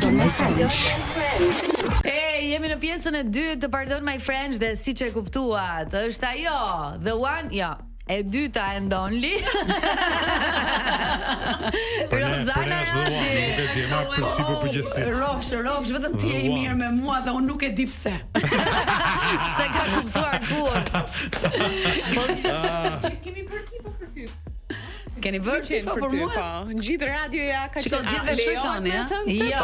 Pardon My French. Jemi në pjesën e dytë të Pardon My French dhe siç e kuptuat, është ajo, the one, jo. E dyta and only. Rozana Radi. Rofsh, vetëm ti je I mirë me mua dhe unë nuk e di pse. Se ka kuptuar kur. Kemi bërë tipo për ty. Keni bërë ti për ty, po. Në gjithë radioja ka qenë. Gjithë çoj thoni, ha? Jo,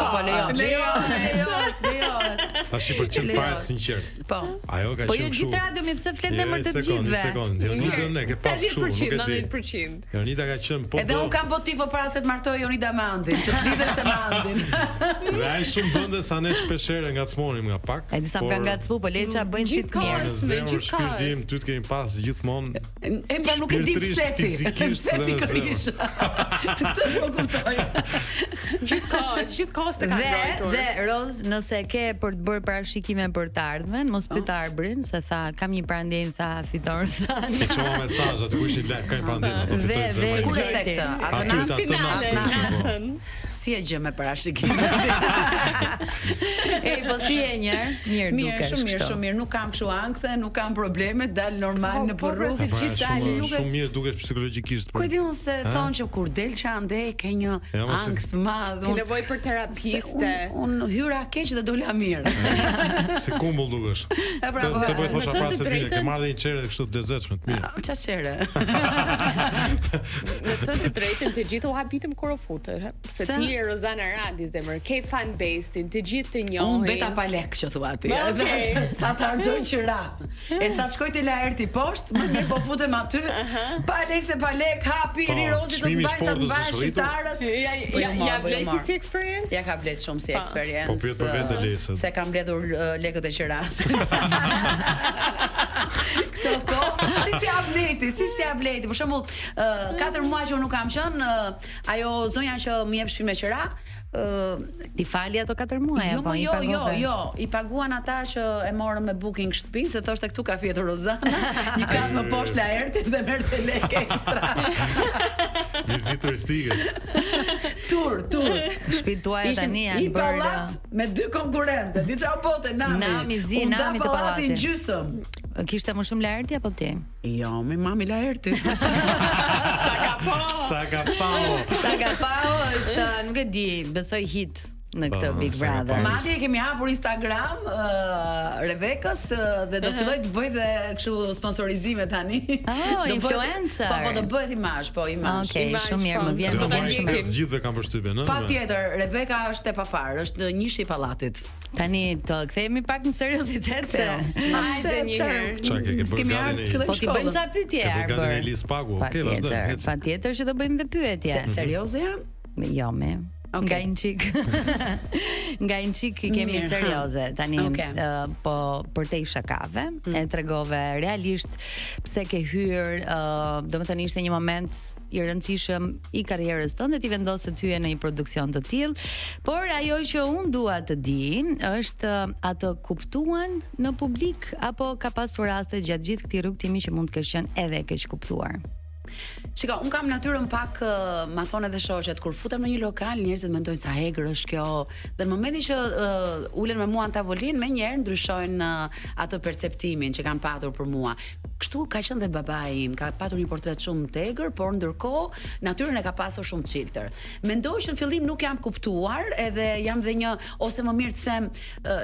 lejo. Tash për çfarë fare sinqert. Po. Ajo ka qenë. Po jo gjithë radio mi pse flet emër të gjithëve. Një sekond. Jonida ne ke pas kështu, nuk e di. 90%. Jonida ka qenë po. Edhe un kam po tifo para se të martoj Jonida me Andin, që të lidhesh me Andin. Dhe ai shumë bënde sa ne shpeshherë ngacmonim nga pak. Ai disa nga ngacmu, po leça bëjnë si të mirë. Me gjithë shpirtim ty të kemi pas gjithmonë. E pra nuk e di pse ti. Fizikisht dhe në zemër. Të këtë s'po kuptoj. Gjithkohës të ka ndrojtur. Dhe Roz, nëse ke për të bërë parashikime për të ardhmen, mos pyet Arbrin, se tha kam një prandin, tha fiton Rozani. E çova mesazh aty ku ishin kam prandin, ato fitoj zemër. Kur e tek të? Atë në finale. Si e gjë me parashikime? Po si e njër? Mirë, shumë mirë. Nuk kam kështu ankthe, nuk kam probleme, dal normal në rrugë. Shumë mirë dukesh psikologjikisht. Ku e di unë se thonë që kur del që andej ke një ankth të madh. Ke nevojë për terapiste. Unë hyra keq dhe dola mirë. Si kumbull dukesh. Të bëj thosha para se dile, ke marrë një çere kështu të lezetshme të mirë. Ç'a çere? Në të drejtën të gjithë u habitëm kur u futën, se ti je Rozana Radi zemër, ke fan base-in, të gjithë të njohin. Unë beta pa lek që thua ti. Sa të harxoj qira. E sa shkoj te laerti poshtë, më mirë po futem aty. Pa lek se pa lek, hapi Rozi të mbaj sa të mbaj shqiptarët. Ja vleti si experience? Ja ka vlet shumë si experience. Po pyet për vetë lesën. Se kam mbledhur lekët e qiras. Këto kohë, si ableti. Për shembull, 4 muaj që unë nuk kam qenë, ajo zonja që më jep shtëpinë me qira, ti fali ato 4 muaj apo i paguan? Jo, i paguan ata që e morën me booking shtëpinë, se thoshte këtu ka fjetur Rozana, një kat më poshtë laertit dhe merrte lekë ekstra. Vizitë turistike. Tur. Shtëpitë tuaja tani janë bërë me 2 konkurrente. Di çau bote Nami. Nami të pallatit. Gjysëm. Kishte më shumë laerti apo ti? Jo, me mami laertit. Saka pao është, nuk e di, besoj hit në këtë Big Brother. Madje kemi hapur Instagram Rebekës dhe do filloj të bëj dhe kështu sponsorizime tani. Influencer. Po do bëhet imazh, imazh. Okej, shumë mirë, më vjen shumë. Gjithë kanë përshtypjen, ëh. Patjetër, Rebeka është e pafar, është njëshi I pallatit. Tani të kthehemi pak në seriozitet se. Hajde një herë. Çka ke bërë? Po ti bëjmë ca pyetje Arbër. Patjetër që do bëjmë dhe pyetje. Serioze jam? Jo me. Nga një çik kemi serioze tani, po për te shakave e tregove realisht pse ke hyr, domethënë ishte një moment I rëndësishëm I karrierës tënde ti vendose të hyje në një produksion të tillë, por ajo që unë dua të di është a të kuptuan në publik apo ka pasur raste gjatë gjithë këtij rrugtimi që mund të kesh qenë edhe e keq kuptuar. Shiko, unë kam natyrën pak, ma thonë edhe shoqet, kur futem në një lokal, njerëzit mendojnë sa hegër është kjo, dhe në momentin që ulen me mua në tavolinë, me njerë ndryshojnë atë perceptimin që kanë patur për mua. Kështu ka qenë dhe babai im, ka patur një portret shumë të egër, por ndërkohë natyrën e ka pasur shumë çiltër. Mendoj që në fillim nuk jam kuptuar, edhe jam dhe një ose më mirë të them,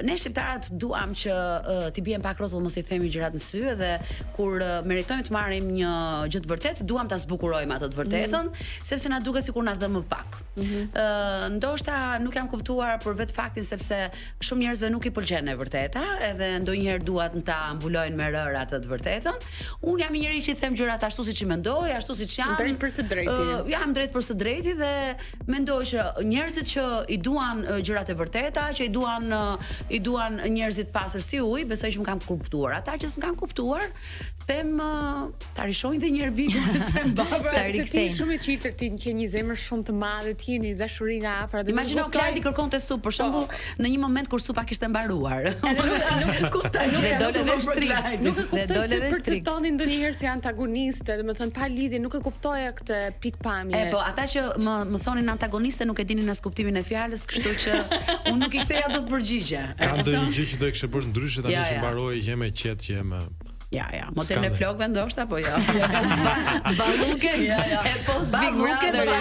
ne shqiptarët duam që t'i bien pak rrotull, mos I themi gjërat në sy, edhe kur meritojmë të marrim një gjë të vërtetë, duam ta zbukurojmë atë të vërtetën, sepse na duket sikur na dha më pak. Ndoshta nuk jam kuptuar për vetë faktin sepse shumë njerëzve nuk I pëlqen e vërteta, edhe ndonjëherë duan ta mbulojnë me rër atë të vërtetën. Unë jam një njeri që I them gjërat ashtu siç I mendoj, ashtu siç janë. Drejt për së drejti. Jam drejt për së drejti dhe mendoj që njerëzit që I duan gjërat e vërteta, që I duan njerëzit pastër si ujë, besoj që më kanë kuptuar. Ata që s'm kanë kuptuar, them ta rishojnë dhe një herë Bigun se mbase ti shumë i çiftë ti ke një zemër shumë të madhe, ti një dashuri nga afër. Imagjino Klajti kërkonte sup për shembull në një moment kur supa kishte mbaruar. Nuk kuptoj që dole dhe shtrik. Nuk e kuptoj se për të tonin ndonjëherë si antagonistë, domethënë pa lidhje, nuk e kuptoja këtë pikpamje. Po ata që më thonin antagoniste nuk e dinin as kuptimin e fjalës, kështu që unë nuk i ktheja dot përgjigje. Ka ndonjë gjë që do e kishte bërë ndryshe tani që mbaroi që më qet që më Ja, modern e flokëve ndoshta apo jo? Balluke, e post Big Brother, do ta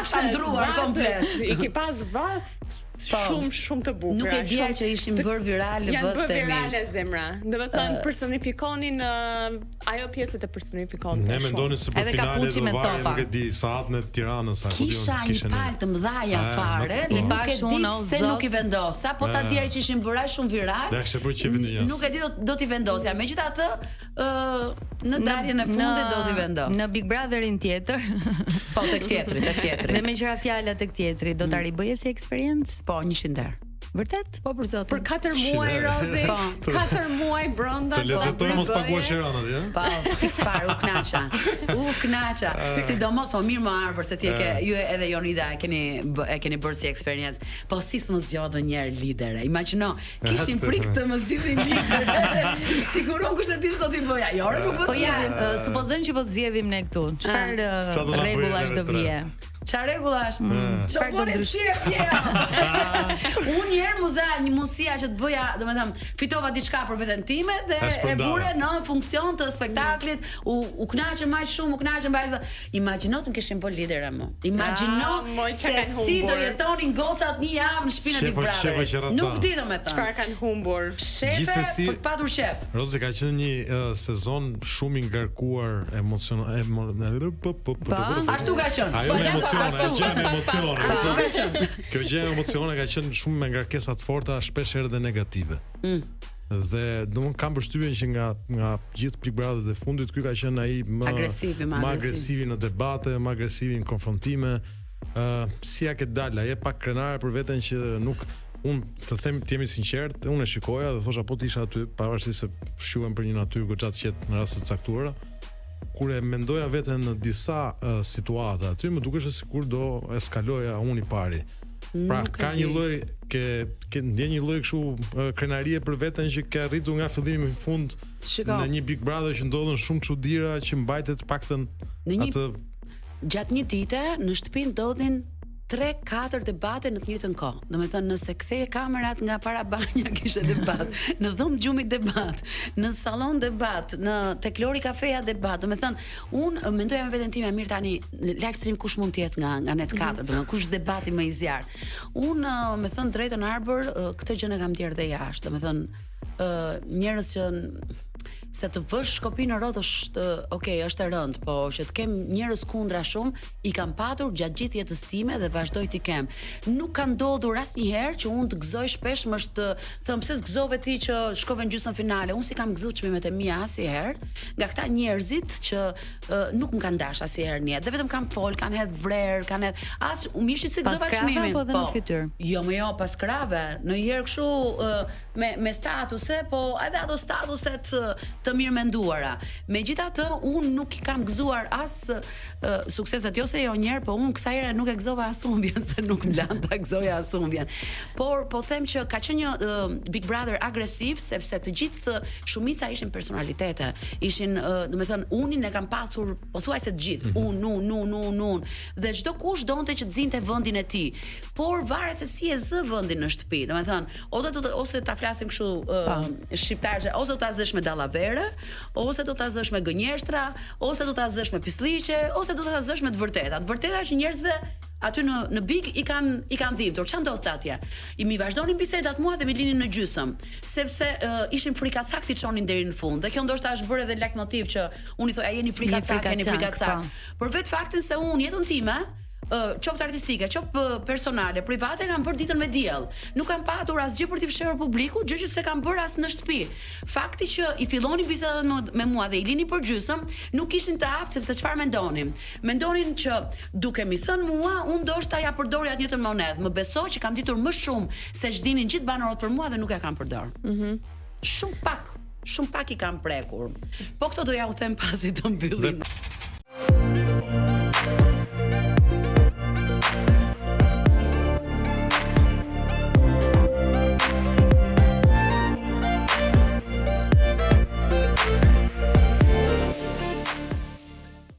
kisha ndruar komplet. I ke pas vast shumë të bukur. Nuk e dija që ishin bërë virale vëth. Janë bërë virale zemra. Domethënë personifikonin ajo pjesë të personifikonin. Ne mendonin se për finale do vaje, nuk e di, saatën e Tiranës apo kisha një palë të mëdha fare, i bash unë se nuk i vendosa, po ta dija që ishin bërë shumë viral. Nuk e di do t'i vendosja. Megjithatë, në daljen e fundit do t'i vendos. Në Big Brotherin tjetër. Po tek tjetri. Dhe me qira fjala tek tjetri, do ta ribëje si eksperiencë? Po, 100 herë. Vërtet? Po për zotin. Për 4 muaj Rozi, 4 muaj brenda. Të lezetoj mos paguash Tirana atje, ëh? Po, fiks fare, u knaqa. Sidomos po mirë më arbër se ti e ke, ju edhe Jonida e keni bërë si eksperiencë. Po si s'më zgjodhën një herë lidere. Imagjino, kishin frikë të më zgjidhin lider. Siguron kushtetisht do t'i bëja. Jo, nuk po ja, supozojmë që po të zgjedhim ne këtu. Çfarë rregullash do vije? Çfarë rregullash? Çfarë do ndryshim? Unë një herë më dha një mundësia që të bëja, domethënë, fitova diçka për veten time dhe e vure në funksion të spektaklit, u kënaqem më shumë, u kënaqem vajza. Imagjino të kishim bërë lidera më. Imagjino se si do jetonin gocat një javë në shtëpinë e Big Brother. Nuk di domethënë. Çfarë kanë humbur? Gjithsesi, për të patur qef. Rozi ka qenë një sezon shumë i ngarkuar emocional. Ashtu ka qenë. Kjo gjë emocione ka qenë shumë me ngarkesa të forta, shpesh herë dhe negative. Dhe domun kam përshtypjen që nga gjithë Big Brother të fundit ky ka qenë ai më agresiv në debate, më agresiv në konfrontime. Si ja ke dalë, ai pak krenare për veten që nuk unë të them të jemi sinqert, unë e shikoja dhe thosha po të isha aty, pavarësisht se fshuhem për një natyrë goxha të qetë në raste të caktuara. Kur e mendoja veten në disa situata aty, më dukesh se sikur do eskaloja unë i pari. Pra ka një lloj ke ndjen një lloj kështu krenarie për veten që ke arritur nga fillimi në fund në një Big Brother që ndodhen shumë çuditëra që mbajtet paktën atë gjatë një dite në shtëpi ndodhin 3-4 debate në të njëjtën kohë. Domethënë nëse kthej kamerat nga para banja kishte debat, në dhomë gjumit debat, në sallon debat, në tek Lori kafeja debat. Domethënë unë mendoja me veten time mirë tani live stream kush mund të jetë nga Net 4, domethënë kush debati më i zjarr. Unë me thënë drejtën arbër këtë gjë e kam djerë dhe jashtë. Domethënë njerëz që se të vësh shkopin në rrot është është e rënd, po që të kem njerëz kundra shumë, i kam patur gjatë gjithë jetës time dhe vazhdoj t'i kem. Nuk ka ndodhur asnjëherë që unë të gëzoj shpesh më të them pse s'gëzove ti që shkove në gjysmën finale. Unë si kam gëzuar çmimet e mia asnjëherë, nga këta njerëzit që nuk më kanë dash asnjëherë në jetë. Dhe vetëm kam fol, kanë hedh vrer, kanë hedh as u mishit se gëzova çmimin. Po, në fytyr. Jo, pas krave, në një herë kështu me statuse, po edhe ato statuset të mirë menduara. Megjithatë, unë nuk i kam gëzuar as sukseset jo se jo njerë, po unë kësaj herë nuk e gëzova as humbjen, se nuk më lan ta gëzoja as humbjen. Por po them që ka qenë një Big Brother agresiv, sepse të gjithë shumica ishin personalitete. Ishin, domethënë, unin e kam pasur pothuajse të gjithë. Unë. Dhe çdo kush donte që të zinte vendin e tij. Por varet se si e zë vendin në shtëpi. Domethënë, ose ta flasim kështu shqiptarë, ose ta zësh me dallavere, ose do ta zësh me gënjeshtra, ose do ta zësh me pislliqe, ose do ta zësh me të vërteta. Të vërteta që njerëzve aty në Big i kanë dhimbtur. Çfarë ndodh atje? I mi vazhdonin bisedat mua dhe mi linin në gjysëm, sepse ishin frikacak ti çonin deri në fund. Dhe kjo ndoshta është bërë edhe leitmotiv që unë i thoj a jeni frikacak. Për vetë faktin se unë jetën time qoftë artistike, qoftë personale, private kam bërë ditën me diell. Nuk kam patur asgjë për t'i fshehur publiku, gjë që se kam bërë as në shtëpi. Fakti që i fillonin bisedat me mua dhe i linin për gjysëm, nuk kishin të aftë sepse çfarë mendonin. Mendonin që duke mi thënë mua, unë ndoshta ja përdorja atë njëjtën monedhë. Më besoj që kam ditur më shumë se ç'dinin gjithë banorët për mua dhe nuk ja kam përdorur. Shumë pak. shumë pak i kam prekur. Po këto do ja u them pasi të mbyllim.